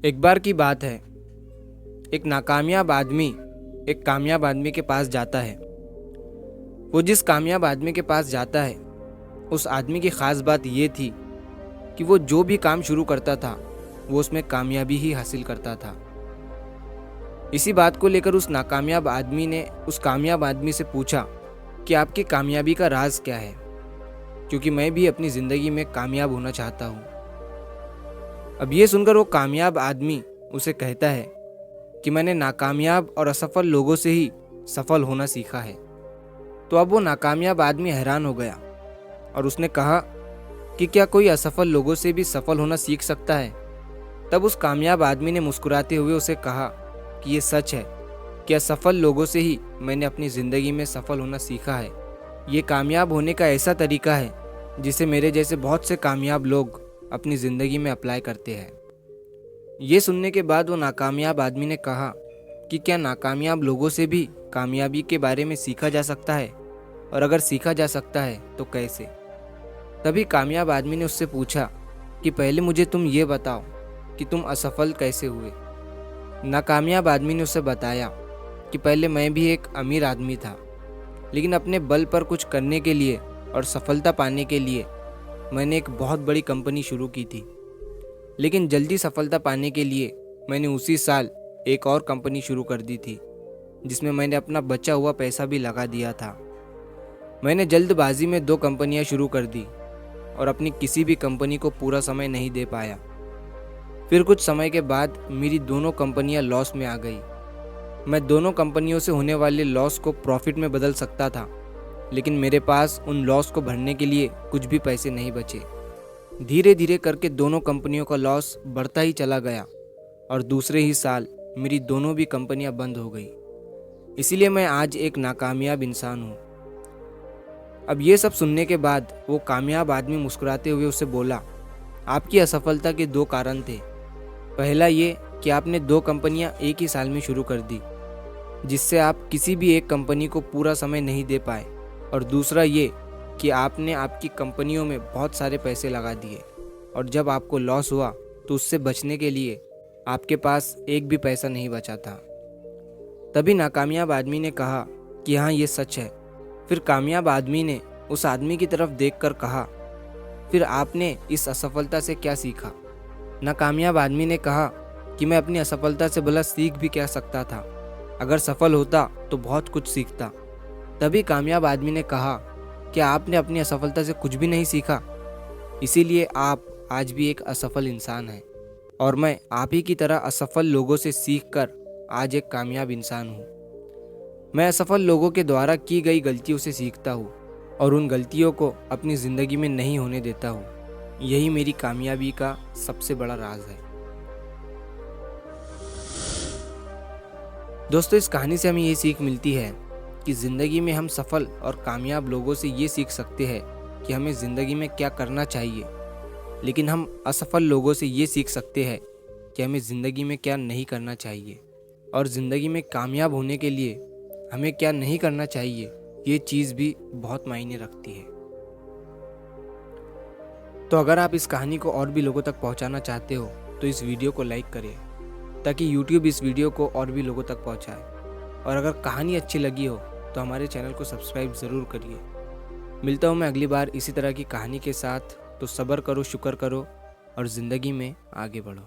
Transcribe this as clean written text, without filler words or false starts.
एक बार की बात है, एक नाकामयाब आदमी एक कामयाब आदमी के पास जाता है। वो जिस कामयाब आदमी के पास जाता है, उस आदमी की ख़ास बात ये थी कि वो जो भी काम शुरू करता था वो उसमें कामयाबी ही हासिल करता था। इसी बात को लेकर उस नाकामयाब आदमी ने उस कामयाब आदमी से पूछा कि आपकी कामयाबी का राज क्या है, क्योंकि मैं भी अपनी ज़िंदगी में कामयाब होना चाहता हूँ। अब ये सुनकर वो कामयाब आदमी उसे कहता है कि मैंने नाकामयाब और असफल लोगों से ही सफल होना सीखा है। तो अब वो नाकामयाब आदमी हैरान हो गया और उसने कहा कि क्या कोई असफल लोगों से भी सफल होना सीख सकता है? तब उस कामयाब आदमी ने मुस्कुराते हुए उसे कहा कि ये सच है कि असफल लोगों से ही मैंने अपनी ज़िंदगी में सफल होना सीखा है। ये कामयाब होने का ऐसा तरीका है जिसे मेरे जैसे बहुत से कामयाब लोग अपनी ज़िंदगी में अप्लाई करते हैं। ये सुनने के बाद वो नाकामयाब आदमी ने कहा कि क्या नाकामयाब लोगों से भी कामयाबी के बारे में सीखा जा सकता है, और अगर सीखा जा सकता है तो कैसे? तभी कामयाब आदमी ने उससे पूछा कि पहले मुझे तुम ये बताओ कि तुम असफल कैसे हुए। नाकामयाब आदमी ने उसे बताया कि पहले मैं भी एक अमीर आदमी था, लेकिन अपने बल पर कुछ करने के लिए और सफलता पाने के लिए मैंने एक बहुत बड़ी कंपनी शुरू की थी। लेकिन जल्दी सफलता पाने के लिए मैंने उसी साल एक और कंपनी शुरू कर दी थी, जिसमें मैंने अपना बचा हुआ पैसा भी लगा दिया था। मैंने जल्दबाजी में 2 कंपनियां शुरू कर दी और अपनी किसी भी कंपनी को पूरा समय नहीं दे पाया। फिर कुछ समय के बाद मेरी दोनों कंपनियां लॉस में आ गई। मैं दोनों कंपनियों से होने वाले लॉस को प्रॉफिट में बदल सकता था, लेकिन मेरे पास उन लॉस को भरने के लिए कुछ भी पैसे नहीं बचे। धीरे धीरे करके दोनों कंपनियों का लॉस बढ़ता ही चला गया और दूसरे ही साल मेरी दोनों भी कंपनियां बंद हो गई। इसीलिए मैं आज एक नाकामयाब इंसान हूँ। अब ये सब सुनने के बाद वो कामयाब आदमी मुस्कुराते हुए उससे बोला, आपकी असफलता के 2 कारण थे। पहला ये कि आपने 2 कंपनियां एक ही साल में शुरू कर दी, जिससे आप किसी भी एक कंपनी को पूरा समय नहीं दे पाए, और दूसरा ये कि आपने आपकी कंपनियों में बहुत सारे पैसे लगा दिए और जब आपको लॉस हुआ तो उससे बचने के लिए आपके पास एक भी पैसा नहीं बचा था। तभी नाकामयाब आदमी ने कहा कि हाँ, ये सच है। फिर कामयाब आदमी ने उस आदमी की तरफ देखकर कहा, फिर आपने इस असफलता से क्या सीखा? नाकामयाब आदमी ने कहा कि मैं अपनी असफलता से भला सीख भी क्या सकता था, अगर सफल होता तो बहुत कुछ सीखता। तभी कामयाब आदमी ने कहा, क्या आपने अपनी असफलता से कुछ भी नहीं सीखा? इसीलिए आप आज भी एक असफल इंसान हैं, और मैं आप ही की तरह असफल लोगों से सीखकर आज एक कामयाब इंसान हूँ। मैं असफल लोगों के द्वारा की गई गलतियों से सीखता हूँ और उन गलतियों को अपनी ज़िंदगी में नहीं होने देता हूँ। यही मेरी कामयाबी का सबसे बड़ा राज है। दोस्तों, इस कहानी से हमें ये सीख मिलती है कि ज़िंदगी में हम सफल और कामयाब लोगों से ये सीख सकते हैं कि हमें ज़िंदगी में क्या करना चाहिए, लेकिन हम असफल लोगों से ये सीख सकते हैं कि हमें ज़िंदगी में क्या नहीं करना चाहिए, और ज़िंदगी में कामयाब होने के लिए हमें क्या नहीं करना चाहिए, ये चीज़ भी बहुत मायने रखती है। तो अगर आप इस कहानी को और भी लोगों तक पहुंचाना चाहते हो तो इस वीडियो को लाइक करिए, ताकि YouTube इस वीडियो को और भी लोगों तक पहुंचाए। और अगर कहानी अच्छी लगी हो तो हमारे चैनल को सब्सक्राइब ज़रूर करिए। मिलता हूँ मैं अगली बार इसी तरह की कहानी के साथ। तो सब्र करो, शुक्र करो और ज़िंदगी में आगे बढ़ो।